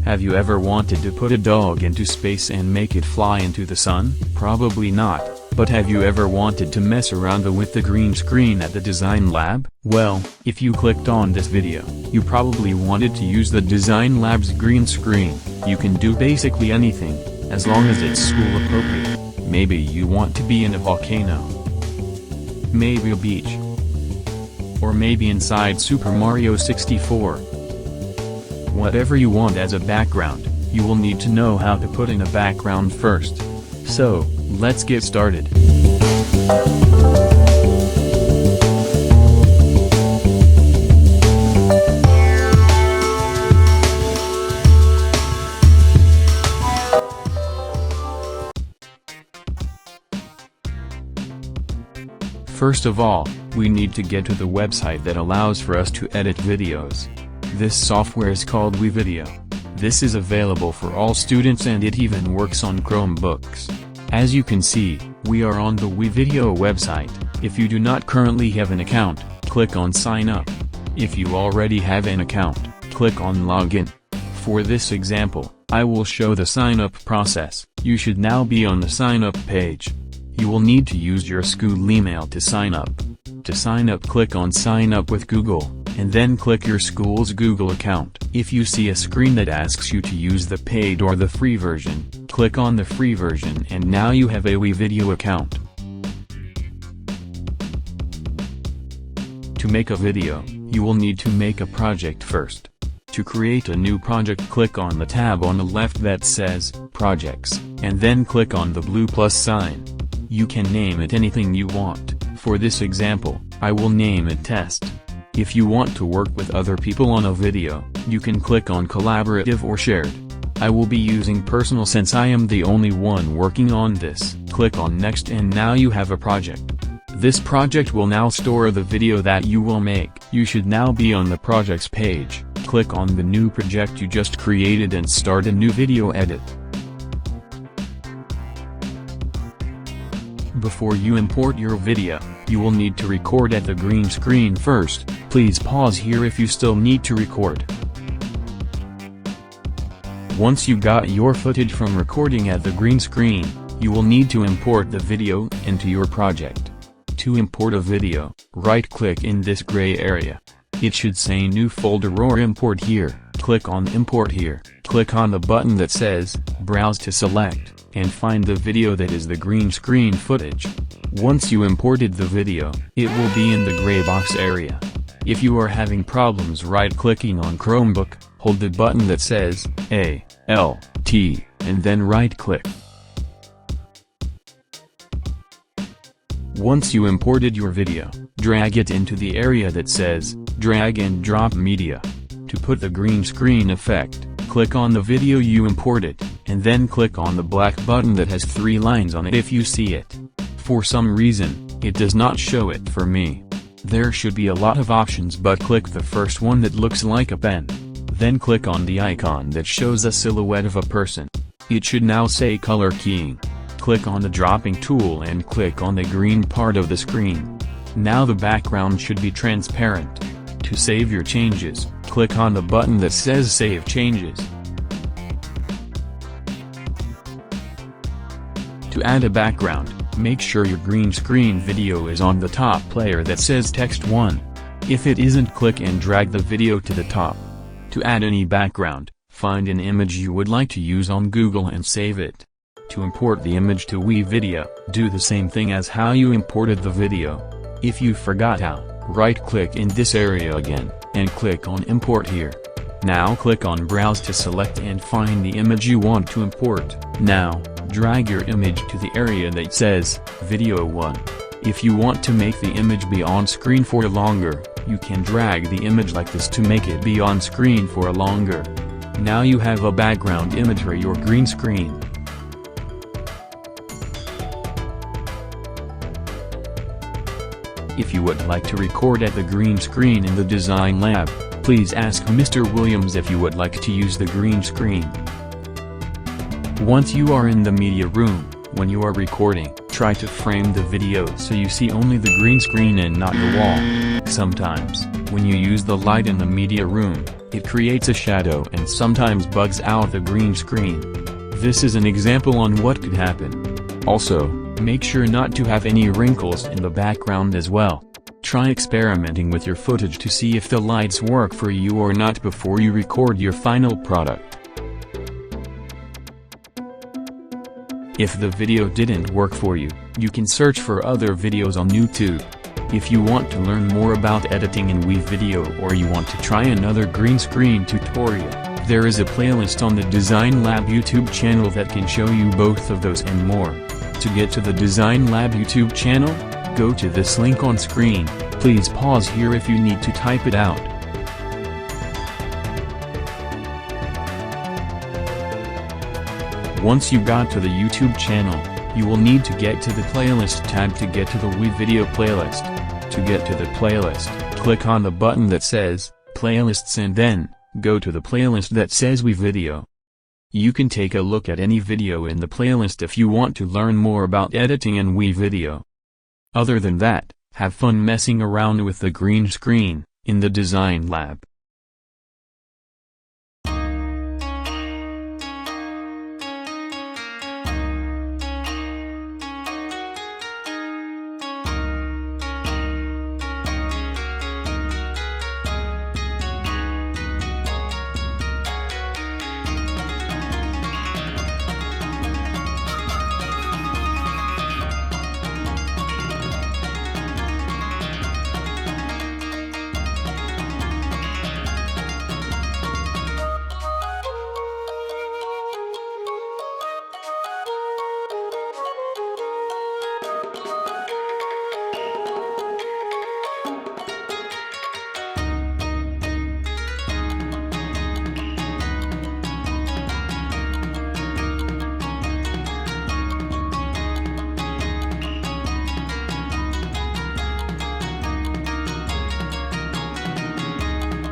Have you ever wanted to put a dog into space and make it fly into the sun? Probably not, but have you ever wanted to mess around with the green screen at the design lab? Well, if you clicked on this video, you probably wanted to use the design lab's green screen. You can do basically anything, as long as it's school appropriate. Maybe you want to be in a volcano. Maybe a beach. Or maybe inside Super Mario 64. Whatever you want as a background, you will need to know how to put in a background first. So, let's get started. First of all, we need to get to the website that allows for us to edit videos. This software is called Wevideo. This is available for all students and it even works on Chromebooks. As you can see, we are on the Wevideo website. If you do not currently have an account, click on Sign Up. If you already have an account, click on Login. For this example, I will show the sign up process. You should now be on the sign up page. You will need to use your school email to sign up. To sign up, click on Sign Up with Google, and then click your school's Google account. If you see a screen that asks you to use the paid or the free version, click on the free version and now you have a Wevideo account. To make a video, you will need to make a project first. To create a new project, click on the tab on the left that says Projects, and then click on the blue plus sign. You can name it anything you want. For this example, I will name it Test. If you want to work with other people on a video, you can click on Collaborative or Shared. I will be using Personal since I am the only one working on this. Click on Next and now you have a project. This project will now store the video that you will make. You should now be on the projects page. Click on the new project you just created and start a new video edit. Before you import your video, you will need to record at the green screen first. Please pause here if you still need to record. Once you got your footage from recording at the green screen, you will need to import the video into your project. To import a video, right-click in this gray area. It should say New Folder or Import here. Click on Import here. Click on the button that says Browse to select, and find the video that is the green screen footage. Once you imported the video, it will be in the gray box area. If you are having problems right-clicking on Chromebook, hold the button that says Alt, and then right-click. Once you imported your video, drag it into the area that says Drag and Drop Media. To put the green screen effect, click on the video you imported, and then click on the black button that has 3 lines on it if you see it. For some reason, it does not show it for me. There should be a lot of options, but click the first one that looks like a pen. Then click on the icon that shows a silhouette of a person. It should now say Color Keying. Click on the dropping tool and click on the green part of the screen. Now the background should be transparent. To save your changes, click on the button that says Save Changes. To add a background, make sure your green screen video is on the top player that says Text 1. If it isn't, click and drag the video to the top. To add any background, find an image you would like to use on Google and save it. To import the image to Wevideo, do the same thing as how you imported the video. If you forgot how, right-click in this area again, and click on Import here. Now click on Browse to select and find the image you want to import. Now, drag your image to the area that says Video 1. If you want to make the image be on screen for longer, you can drag the image like this to make it be on screen for longer. Now you have a background image for your green screen. If you would like to record at the green screen in the design lab, please ask Mr. Williams if you would like to use the green screen. Once you are in the media room, when you are recording, try to frame the video so you see only the green screen and not the wall. Sometimes, when you use the light in the media room, It creates a shadow and sometimes bugs out the green screen. This is an example on what could happen. Also, make sure not to have any wrinkles in the background as well. Try experimenting with your footage to see if the lights work for you or not before you record your final product. If the video didn't work for you, you can search for other videos on YouTube. If you want to learn more about editing in Wevideo or you want to try another green screen tutorial, there is a playlist on the Design Lab YouTube channel that can show you both of those and more. To get to the Design Lab YouTube channel, go to this link on screen. Please pause here if you need to type it out. Once you got to the YouTube channel, you will need to get to the playlist tab to get to the Wevideo playlist. To get to the playlist, click on the button that says Playlists and then go to the playlist that says Wevideo. You can take a look at any video in the playlist if you want to learn more about editing in Wevideo. Other than that, have fun messing around with the green screen in the Design Lab.